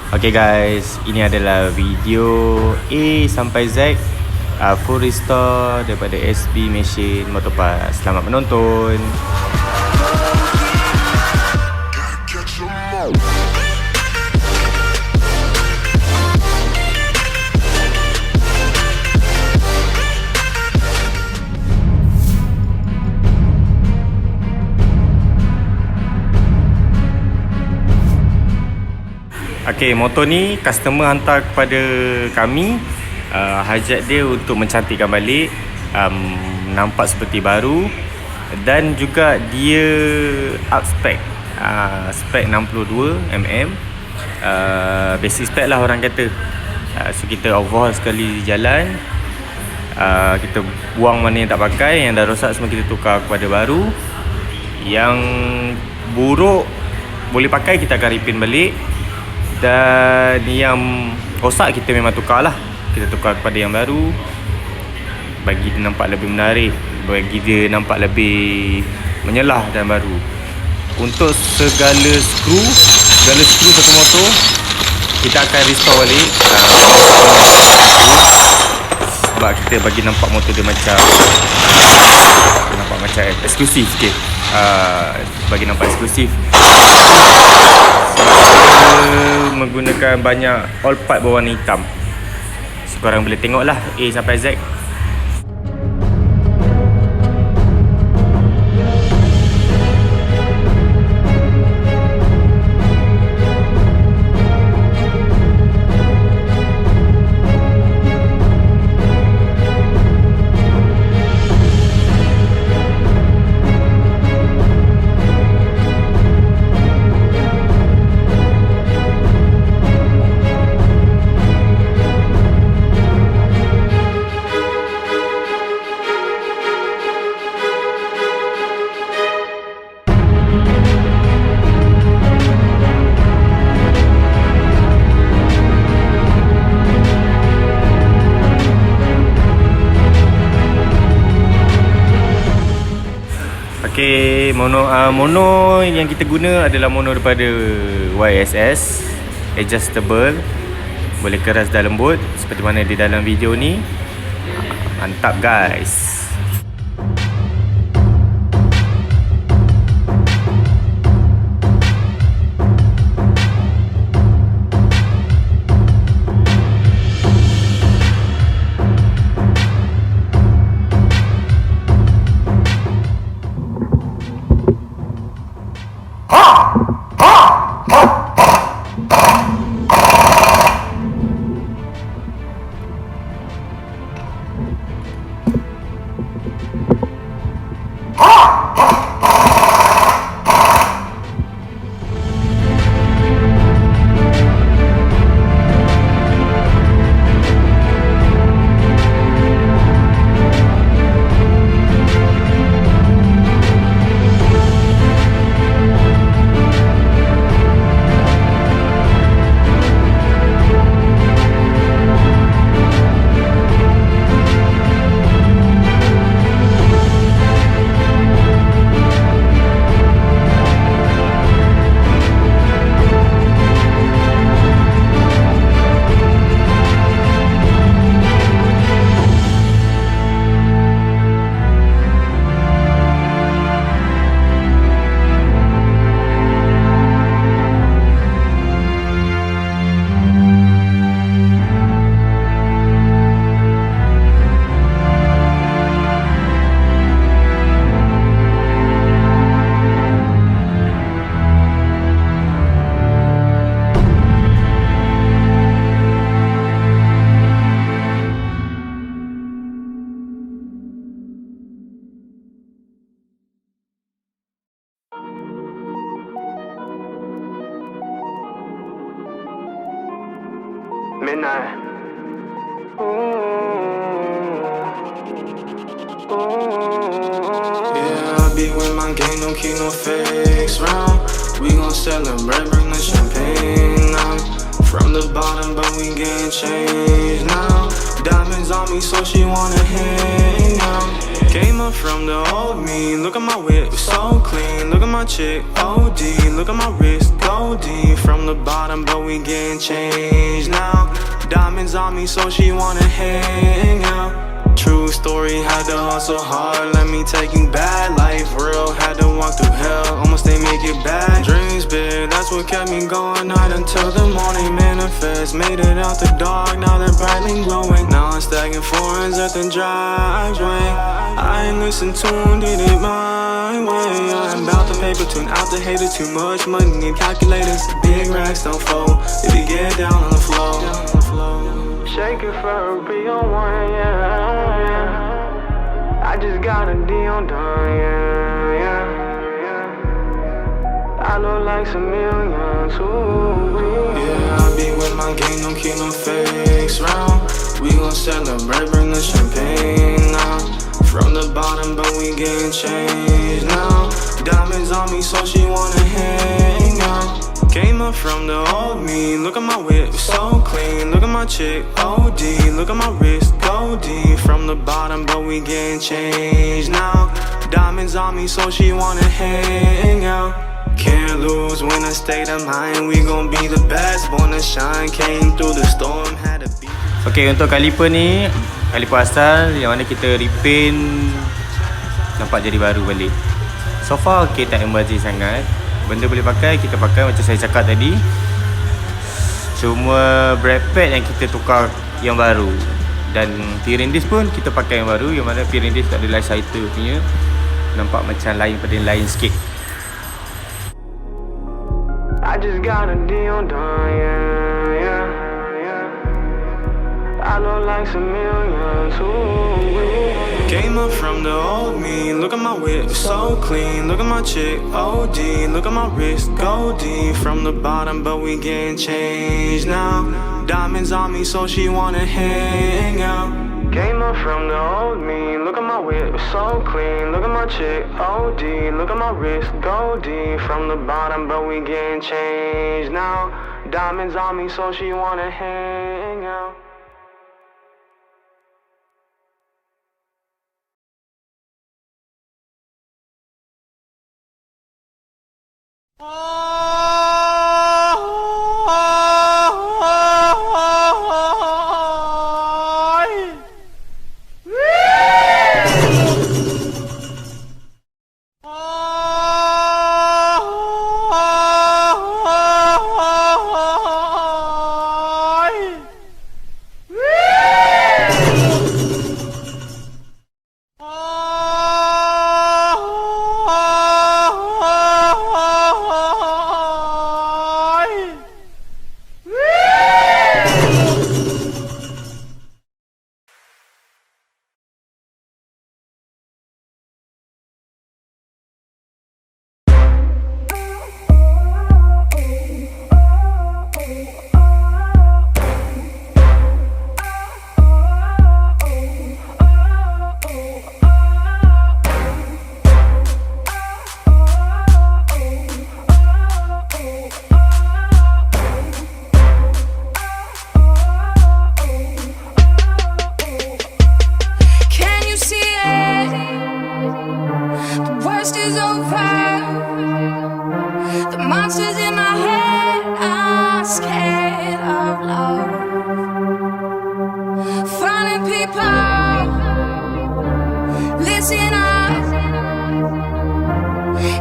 Okay guys, ini adalah video A sampai Z, full restore daripada SB Machine Motopass. Selamat menonton. Okay, motor ni customer hantar kepada kami. Hajat dia untuk mencantikkan balik, nampak seperti baru. Dan juga dia Upspec, spec 62mm, basic spec lah orang kata. So kita overhaul sekali jalan, kita buang mana yang tak pakai, yang dah rosak semua kita tukar kepada baru. Yang buruk boleh pakai kita akan repaint balik. Dan yang rosak kita memang tukar lah, kita tukar kepada yang baru, bagi dia nampak lebih menarik, bagi dia nampak lebih menyelah dan baru. Untuk segala skru satu motor kita akan restore balik, sebab kita bagi nampak motor dia macam nampak macam eksklusif sikit, bagi nampak eksklusif. Menggunakan banyak all part berwarna hitam. So korang boleh tengok lah A sampai Z. Okay, mono yang kita guna adalah mono daripada YSS, adjustable, boleh keras dan lembut seperti mana di dalam video ni. Mantap guys. Midnight. Yeah, I be with my gang, don't keep no fakes round. We gon' celebrate, bring the champagne now. From the bottom, but we getting changed now. Diamonds on me, so she wanna hang out. Came up from the old me. Look at my whip, so clean. Look at my chick, OD. Look at my wrist, goldie. From the bottom, but we getting changed now. Diamonds on me, so she wanna hang out. True story, had to hustle hard. Let me take you back. Life real, had to walk through hell. Almost they make it back. Dreams big, that's what kept me going. Night until the morning manifest. Made it out the dark, now they're brightly glowing. Now I'm stacking foreigns at the driveway. I ain't listen to him, did it my way. I'm about to paper, tune out the haters. Too much money, need calculators. Big racks don't fold, if you get down on the floor. Shake it for a real one, yeah. I just got a deal done, yeah. I look like some millions, ooh. Yeah, I be with my gang, don't keep no fakes round. We gon' celebrate, bring the champagne now. From the bottom, but we getting changed now. Diamonds on me, so she wanna hang out. Came up from the old me. Look at my whip, so clean. Look at my chick, OD. Look at my wrist, goldie. From the bottom, but we getting changed now. Diamonds on me, so she wanna hang out. Can't lose when I state of mind. We gon' be the best, born to shine. Came through the storm, had to be. Okay, untuk kaliper ni, kaliper asal yang mana kita repaint nampak jadi baru balik. So far okay, tak emergency sangat. Benda boleh pakai, kita pakai macam saya cakap tadi. Cuma brake pad yang kita tukar yang baru. Dan steering disc pun kita pakai yang baru. Yang mana steering disc tak ada light sighter punya. Nampak macam lain pada yang lain sikit. I just got a deal done, yeah. I look like some millions, ooh. Came up from the old me. Look at my whip, so clean. Look at my chick, OD. Look at my wrist, goldie. From the bottom, but we getting changed now. Diamonds on me, so she wanna hang out. Came up from the old me. Look at my whip, so clean. Look at my chick, OD. Look at my wrist, goldie. From the bottom, but we getting changed now. Diamonds on me, so she wanna hang out.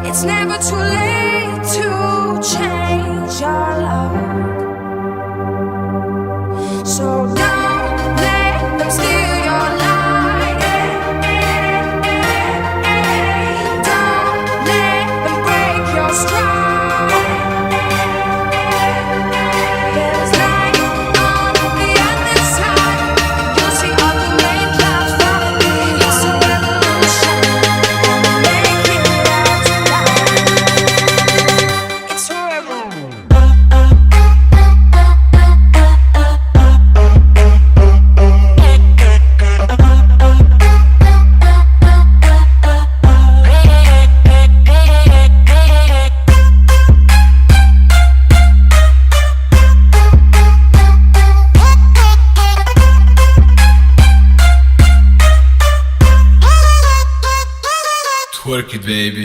It's never too late to change your love. So don't let them steal your light. Don't let them break your stride. There's light on the other side. You'll see all the rain clouds falling. It's a revolution. Make it out tonight. It's a revolution. work it, baby.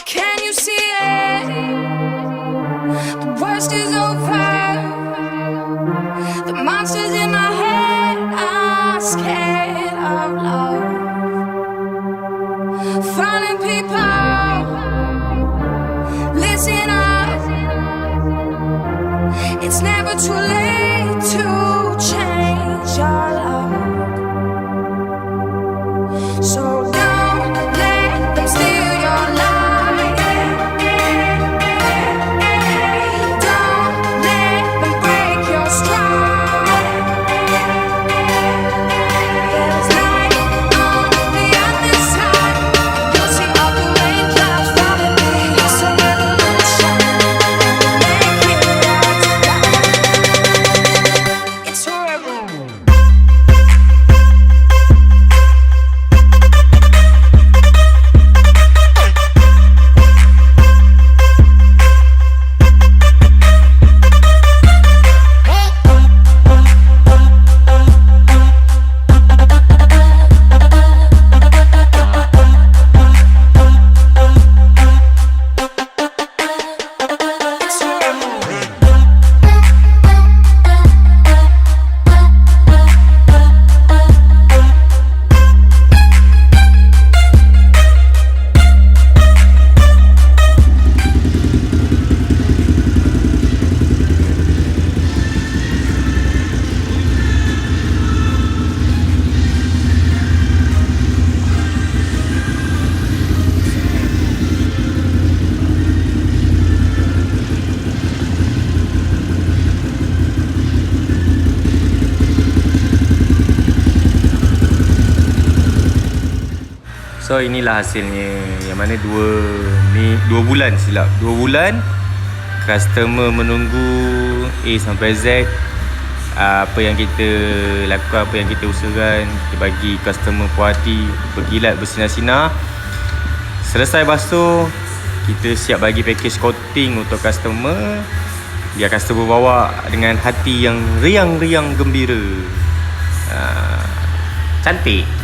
Can you see it? The worst is over. The monsters in my head are scared of love. Finding people, listen up. It's never too late to change your luck. So don't let them steal your light. Don't let them break your stride. There's light on the other side. You'll see all the raindrops falling. It's a revolution. Make it right. It's a revolution. So inilah hasilnya, yang mana 2 bulan silap. 2 bulan customer menunggu A sampai Z. Apa yang kita lakukan, apa yang kita usahakan, kita bagi customer puas hati, berkilat, bersinar-sinar. Selesai basuh, kita siap bagi package coating untuk customer, biar customer bawa dengan hati yang riang-riang gembira. Cantik.